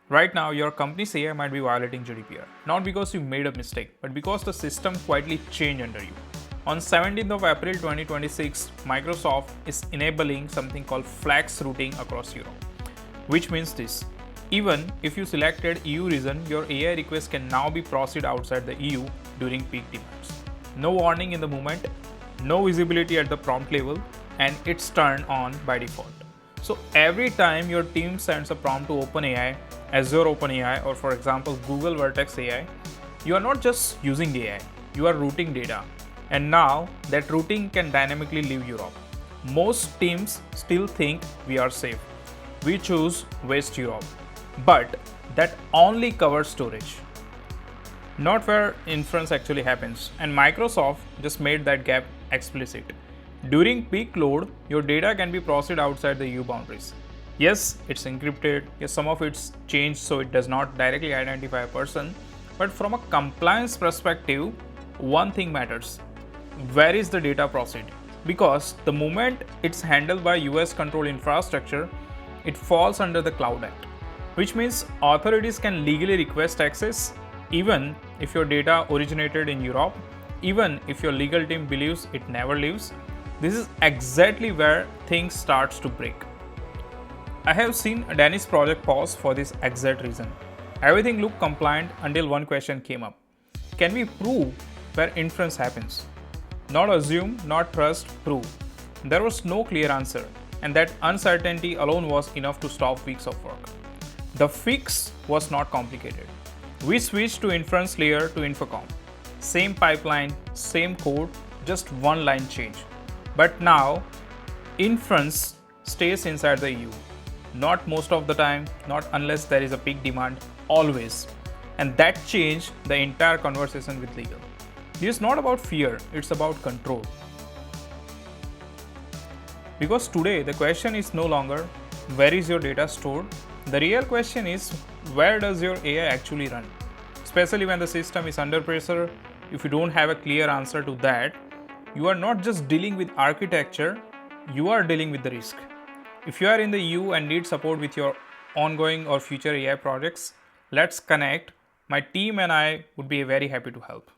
Right now, your company's AI might be violating GDPR, not because you made a mistake, but because the system quietly changed under you. On 17th of April 2026, Microsoft is enabling something called flex routing across Europe, which means this. Even if you selected EU region, your AI request can now be processed outside the EU during peak demands. No warning in the moment, no visibility at the prompt level, and it's turned on by default. So every time your team sends a prompt to OpenAI, Azure OpenAI, or for example Google Vertex AI, you are not just using the AI, you are routing data. And now that routing can dynamically leave Europe. Most teams still think we are safe. We choose West Europe. But that only covers storage, not where inference actually happens. And Microsoft just made that gap explicit. During peak load, your data can be processed outside the EU boundaries. Yes, it's encrypted. Yes, some of it's changed so it does not directly identify a person. But from a compliance perspective, one thing matters. Where is the data processed? Because the moment it's handled by US controlled infrastructure, it falls under the Cloud Act, which means authorities can legally request access even if your data originated in Europe, even if your legal team believes it never leaves. This is exactly where things starts to break. I have seen a Danish project pause for this exact reason. Everything looked compliant until one question came up. Can we prove where inference happens? Not assume, not trust, prove. There was no clear answer, and that uncertainty alone was enough to stop weeks of work. The fix was not complicated. We switched to inference layer to Infocom. Same pipeline, same code, just one line change. But now, inference stays inside the EU. Not most of the time, not unless there is a peak demand, always. And that changed the entire conversation with legal. This is not about fear, it's about control. Because today the question is no longer where is your data stored? The real question is where does your AI actually run? Especially when the system is under pressure, if you don't have a clear answer to that, you are not just dealing with architecture, you are dealing with the risk. If you are in the EU and need support with your ongoing or future AI projects, let's connect. My team and I would be very happy to help.